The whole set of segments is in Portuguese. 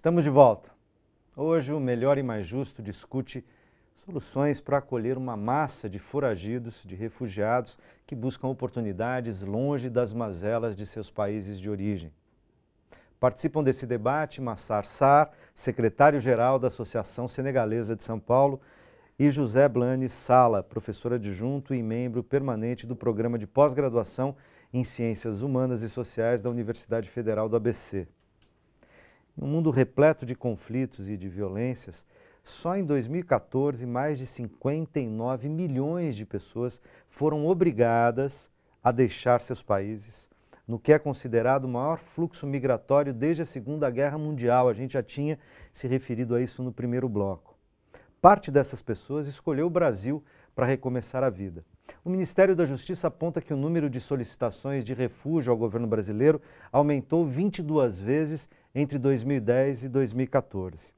Estamos de volta. Hoje o Melhor e Mais Justo discute soluções para acolher uma massa de foragidos, de refugiados que buscam oportunidades longe das mazelas de seus países de origem. Participam desse debate Massar Sarr, secretário-geral da Associação Senegalesa de São Paulo, e José Blanes Sala, professor adjunto e membro permanente do Programa de Pós-Graduação em Ciências Humanas e Sociais da Universidade Federal do ABC. Em um mundo repleto de conflitos e de violências, só em 2014, mais de 59 milhões de pessoas foram obrigadas a deixar seus países, no que é considerado o maior fluxo migratório desde a Segunda Guerra Mundial. A gente já tinha se referido a isso no primeiro bloco. Parte dessas pessoas escolheu o Brasil para recomeçar a vida. O Ministério da Justiça aponta que o número de solicitações de refúgio ao governo brasileiro aumentou 22 vezes entre 2010 e 2014.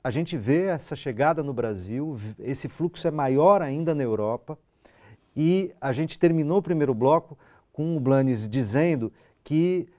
A gente vê essa chegada no Brasil, esse fluxo é maior ainda na Europa, e a gente terminou o primeiro bloco com o Blanes dizendo que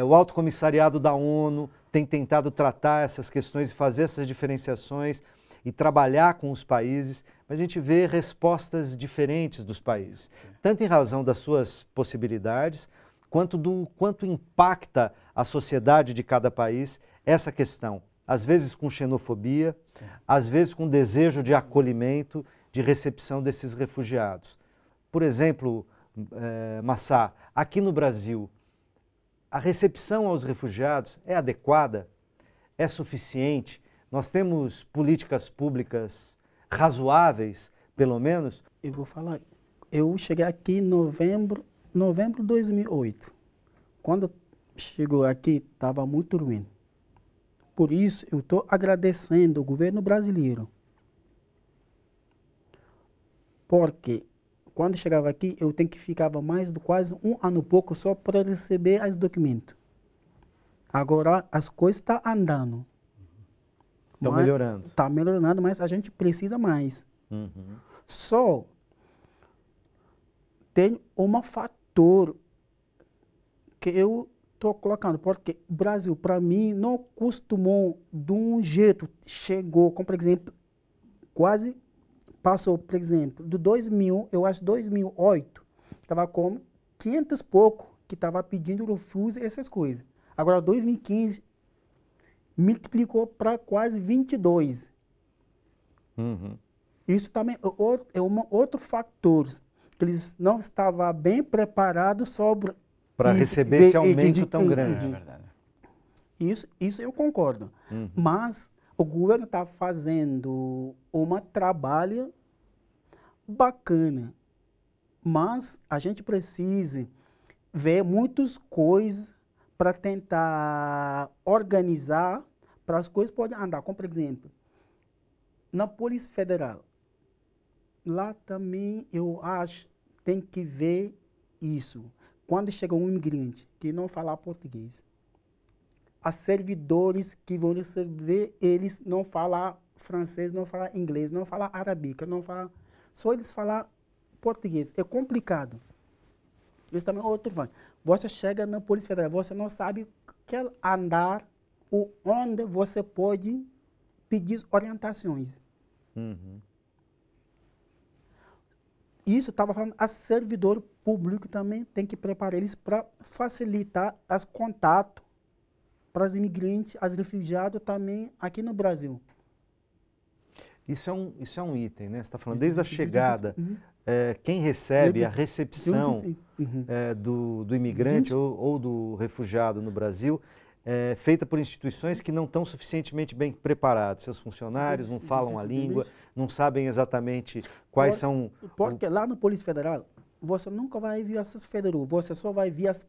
o Alto Comissariado da ONU tem tentado tratar essas questões e fazer essas diferenciações e trabalhar com os países, mas a gente vê respostas diferentes dos países, tanto em razão das suas possibilidades, quanto do quanto impacta a sociedade de cada país essa questão. Às vezes com xenofobia, sim, às vezes com desejo de acolhimento, de recepção desses refugiados. Por exemplo, Massar, aqui no Brasil, a recepção aos refugiados é adequada? É suficiente? Nós temos políticas públicas razoáveis, pelo menos? Eu vou falar, eu cheguei aqui em novembro de 2008. Quando chegou aqui, estava muito ruim. Por isso, eu estou agradecendo o governo brasileiro. Porque quando chegava aqui, eu tenho que ficava mais de quase um ano e pouco só para receber os documentos. Agora as coisas estão andando. Estão melhorando. Está melhorando, mas a gente precisa mais. Uhum. Só tem um fator que eu estou colocando, porque o Brasil, para mim, não costumou de um jeito, chegou, como por exemplo, quase passou, por exemplo, do 2000, eu acho 2008, estava com 500 e pouco que estava pedindo refúgio e essas coisas. Agora, 2015, multiplicou para quase 22. Uhum. Isso também é outro fator, que eles não estavam bem preparados sobre para receber esse aumento tão grande. É verdade. Isso eu concordo. Mas o governo está fazendo um trabalho bacana. Mas a gente precisa ver muitas coisas para tentar organizar para as coisas poderem andar. Como, por exemplo, na Polícia Federal. Lá também eu acho tem que ver isso. Quando chega um imigrante que não fala português, os servidores que vão receber, eles não falam francês, não falam inglês, não falam arábica, não falam... Só eles falam português. É complicado. Isso também é outro fã. Você chega na Polícia Federal, você não sabe que andar ou onde você pode pedir orientações. Uhum. Isso estava falando, a servidor público também tem que preparar eles para facilitar os contatos para os imigrantes, os refugiados também aqui no Brasil. Isso é um item, né? Você está falando desde a chegada, quem recebe a recepção do imigrante ou do refugiado no Brasil é feita por instituições que não estão suficientemente bem preparadas. Seus funcionários não falam a língua, não sabem exatamente quais são... Porque lá na Polícia Federal, você nunca vai ver essas federais, você só vai ver as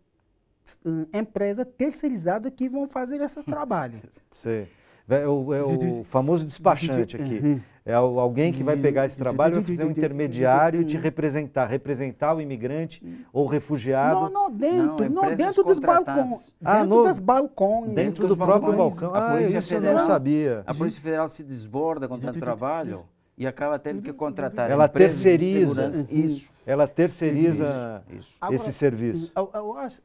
empresas terceirizadas que vão fazer esses trabalhos. Sim. É o famoso despachante aqui. É alguém que vai pegar esse trabalho e vai fazer um intermediário e te representar o imigrante ou o refugiado. Não, dentro dos balcões. Dentro dos balcões. Dentro do próprio balcão. Isso eu não sabia. A Polícia Federal se desborda com tanto trabalho e acaba tendo que contratar ela empresas de terceiriza segurança. isso. Ela terceiriza esse serviço. Eu acho,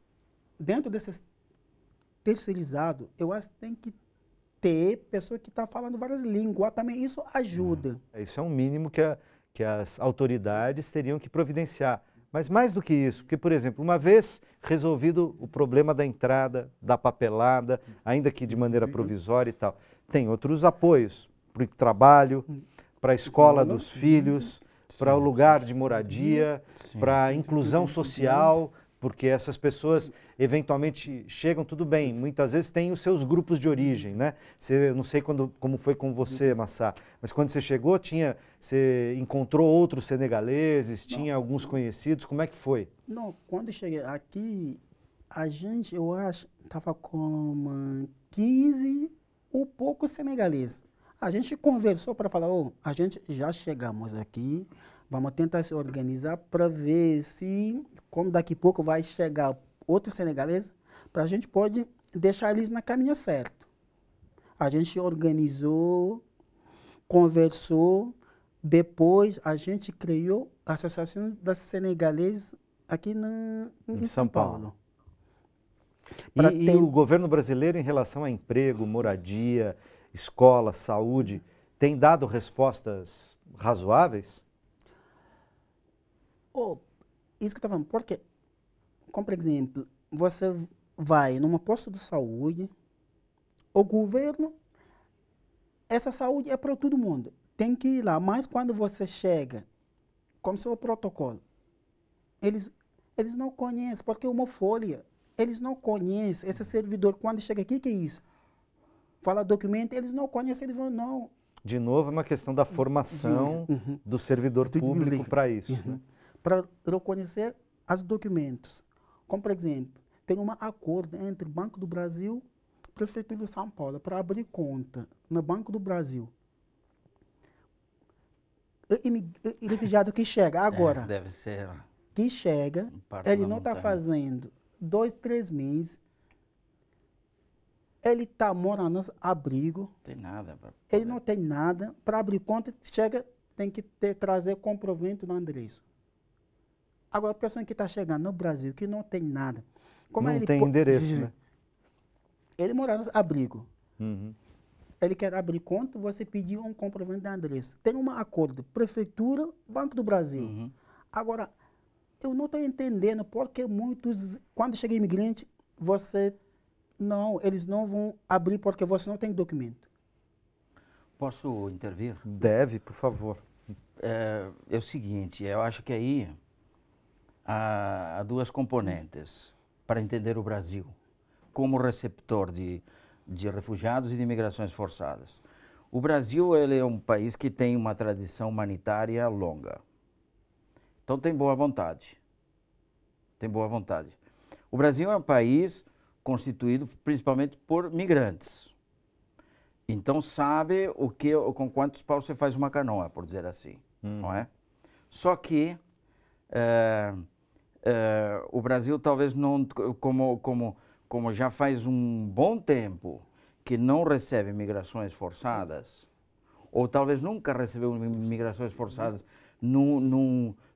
dentro desses terceirizado, eu acho que tem que ter pessoa que está falando várias línguas, também isso ajuda. Isso é um mínimo que as autoridades teriam que providenciar. Mas mais do que isso, porque, por exemplo, uma vez resolvido o problema da entrada, da papelada, ainda que de maneira provisória e tal, tem outros apoios para o trabalho, para a escola dos filhos, para o lugar de moradia, para a inclusão social, porque essas pessoas eventualmente chegam, tudo bem, muitas vezes têm os seus grupos de origem, né? Eu não sei como foi com você, Massá, mas quando você chegou, você encontrou outros senegaleses, tinha alguns conhecidos, como é que foi? Não, quando eu cheguei aqui, a gente, eu acho, estava com 15 ou poucos senegaleses. A gente conversou para falar, a gente já chegamos aqui, vamos tentar se organizar para ver se, como daqui a pouco vai chegar outros senegaleses, para a gente pode deixar eles na caminho certo. A gente organizou, conversou, depois a gente criou a Associação das Senegaleses aqui em São Paulo. E o governo brasileiro, em relação a emprego, moradia, escola, saúde, tem dado respostas razoáveis? Isso que eu estava falando, porque, como por exemplo, você vai numa posto de saúde, o governo, essa saúde é para todo mundo, tem que ir lá, mas quando você chega, como se o protocolo, eles não conhecem, porque é uma folha, eles não conhecem, esse servidor, quando chega aqui, que é isso? Fala documento, eles não conhecem, eles vão, não. De novo, é uma questão da formação do servidor público para isso. Né? Para reconhecer os documentos. Como, por exemplo, tem um acordo entre o Banco do Brasil e a Prefeitura de São Paulo para abrir conta no Banco do Brasil. O refugiado que chega agora, deve ser que chega, ele não está fazendo 2, 3 meses, ele está morando no abrigo, tem nada ele não tem nada, para abrir conta, chega, tem que trazer comprovante do endereço. Agora, a pessoa que está chegando no Brasil, que não tem nada. Como não tem endereço, né? Ele mora no abrigo. Ele quer abrir conta, você pediu um comprovante de endereço. Tem um acordo, Prefeitura, Banco do Brasil. Agora, eu não estou entendendo porque muitos, quando chega imigrante, eles não vão abrir porque você não tem documento. Posso intervir? Deve, por favor. É o seguinte, eu acho que aí há duas componentes para entender o Brasil como receptor de refugiados e de imigrações forçadas. O Brasil ele é um país que tem uma tradição humanitária longa. Então tem boa vontade. Tem boa vontade. O Brasil é um país constituído principalmente por migrantes. Então sabe com quantos paus você faz uma canoa, por dizer assim, não é? Só que o Brasil talvez não, como já faz um bom tempo que não recebe migrações forçadas, ou talvez nunca recebeu migrações forçadas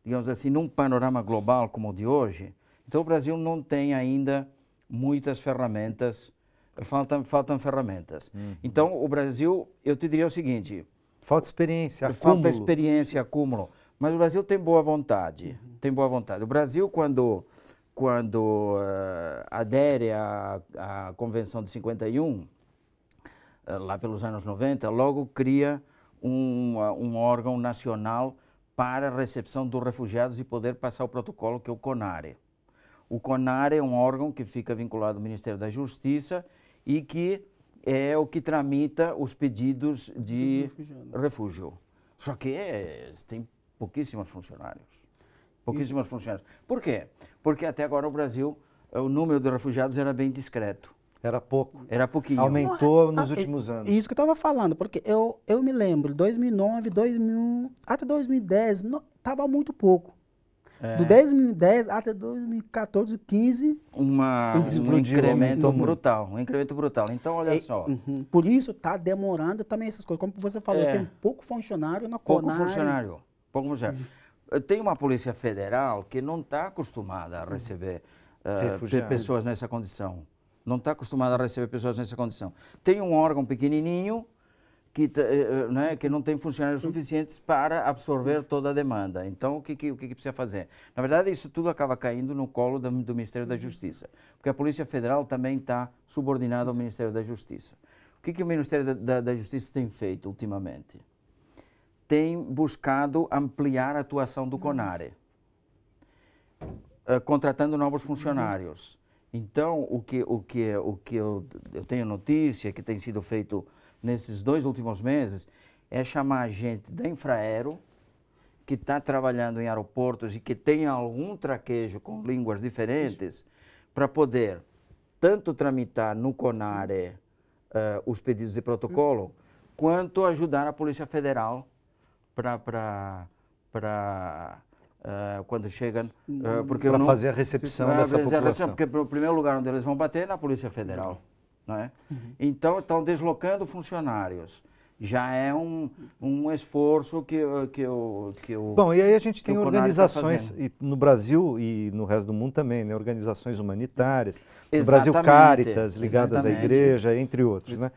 digamos assim, num panorama global como o de hoje, então o Brasil não tem ainda muitas ferramentas, faltam ferramentas. Então o Brasil, eu te diria o seguinte... Falta experiência, acúmulo. Falta experiência, acúmulo. Mas o Brasil tem boa vontade, tem boa vontade. O Brasil, quando adere à Convenção de 51, lá pelos anos 90, logo cria um órgão nacional para a recepção dos refugiados e poder passar o protocolo, que é o CONARE. O CONARE é um órgão que fica vinculado ao Ministério da Justiça e que é o que tramita os pedidos de refúgio. Só que tem pouquíssimos funcionários. Pouquíssimos funcionários. Por quê? Porque até agora o Brasil, o número de refugiados era bem discreto. Era pouco. Era pouquinho. Aumentou nos últimos anos. Isso que eu estava falando, porque eu me lembro, 2009, 2001, até 2010, estava muito pouco. Do 2010 até 2014, 2015... Um incremento brutal. Então, olha só. Por isso está demorando também essas coisas. Como você falou, tem pouco funcionário na CONARE. Pouco funcionário. Tem uma Polícia Federal que não está acostumada a receber pessoas nessa condição. Não está acostumado a receber pessoas nessa condição. Tem um órgão pequenininho que não tem funcionários suficientes para absorver toda a demanda. Então, o que precisa fazer? Na verdade, isso tudo acaba caindo no colo do Ministério da Justiça, porque a Polícia Federal também está subordinada ao Ministério da Justiça. O que o Ministério da Justiça tem feito ultimamente? Tem buscado ampliar a atuação do CONARE, contratando novos funcionários. Então, o que eu tenho notícia que tem sido feito nesses 2 últimos meses é chamar gente da Infraero, que está trabalhando em aeroportos e que tem algum traquejo com línguas diferentes, para poder tanto tramitar no CONARE os pedidos de protocolo, quanto ajudar a Polícia Federal para quando chegam, para fazer a recepção dessa população. Porque o primeiro lugar onde eles vão bater é na Polícia Federal. Não é? Então, estão deslocando funcionários. Já é um esforço que o Bom, e aí a gente tem organizações, e no Brasil e no resto do mundo também, né? Organizações humanitárias. No Brasil, Cáritas, ligadas à igreja, entre outros. Né?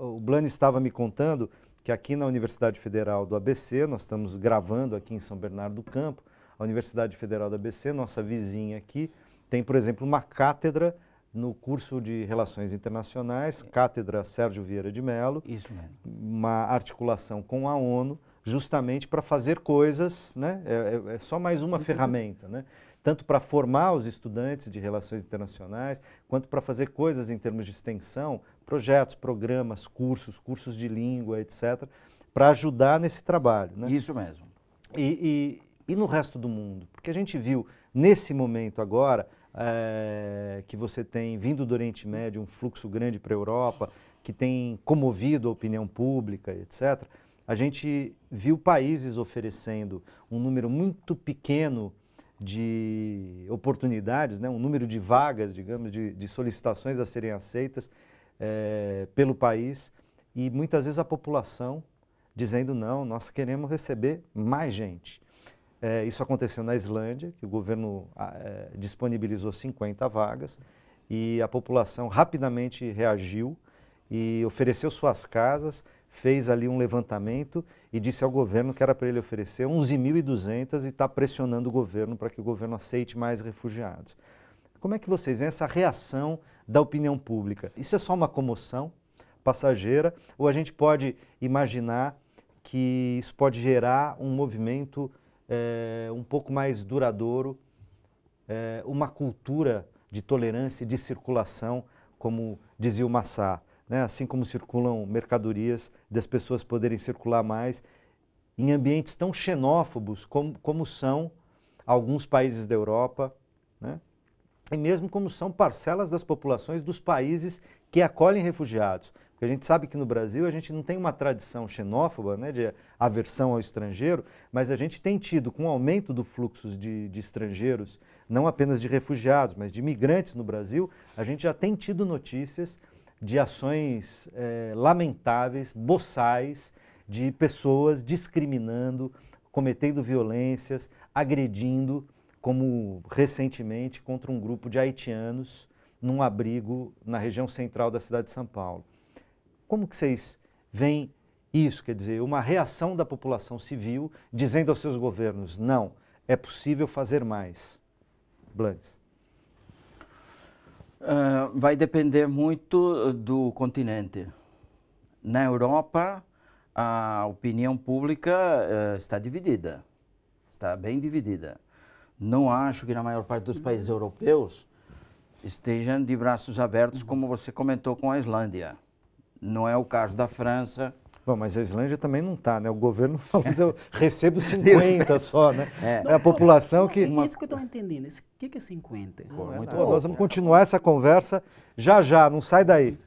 O Blane estava me contando que aqui na Universidade Federal do ABC, nós estamos gravando aqui em São Bernardo do Campo, a Universidade Federal do ABC, nossa vizinha aqui, tem, por exemplo, uma cátedra no curso de Relações Internacionais, Cátedra Sérgio Vieira de Mello, isso mesmo, uma articulação com a ONU, justamente para fazer coisas, né? É só mais uma ferramenta, né? Tanto para formar os estudantes de Relações Internacionais, quanto para fazer coisas em termos de extensão, projetos, programas, cursos de língua, etc., para ajudar nesse trabalho. Né? Isso mesmo. E no resto do mundo? Porque a gente viu, nesse momento agora, que você tem vindo do Oriente Médio um fluxo grande para a Europa, que tem comovido a opinião pública, etc., a gente viu países oferecendo um número muito pequeno de oportunidades, né? Um número de vagas, digamos, de solicitações a serem aceitas pelo país, e muitas vezes a população dizendo não, nós queremos receber mais gente. Isso aconteceu na Islândia, que o governo disponibilizou 50 vagas e a população rapidamente reagiu e ofereceu suas casas, fez ali um levantamento e disse ao governo que era para ele oferecer 11.200 e está pressionando o governo para que o governo aceite mais refugiados. Como é que vocês veem essa reação da opinião pública? Isso é só uma comoção passageira ou a gente pode imaginar que isso pode gerar um movimento um pouco mais duradouro, uma cultura de tolerância e de circulação, como dizia o Massá, né? Assim como circulam mercadorias, das pessoas poderem circular mais em ambientes tão xenófobos como são alguns países da Europa, né? E mesmo como são parcelas das populações dos países que acolhem refugiados. Porque a gente sabe que no Brasil a gente não tem uma tradição xenófoba, né, de aversão ao estrangeiro, mas a gente tem tido, com o aumento do fluxo de estrangeiros, não apenas de refugiados, mas de imigrantes no Brasil, a gente já tem tido notícias de ações lamentáveis, boçais, de pessoas discriminando, cometendo violências, agredindo, como recentemente contra um grupo de haitianos num abrigo na região central da cidade de São Paulo. Como que vocês veem isso? Quer dizer, uma reação da população civil dizendo aos seus governos, não, é possível fazer mais. Blanes. Vai depender muito do continente. Na Europa, a opinião pública está dividida, está bem dividida. Não acho que na maior parte dos países europeus estejam de braços abertos, como você comentou com a Islândia. Não é o caso da França. Bom, mas a Islândia também não está, né? O governo fala, eu recebo 50 só, né? É a população que... Isso que eu estou entendendo. O que é 50? Nós vamos continuar essa conversa já já, não sai daí.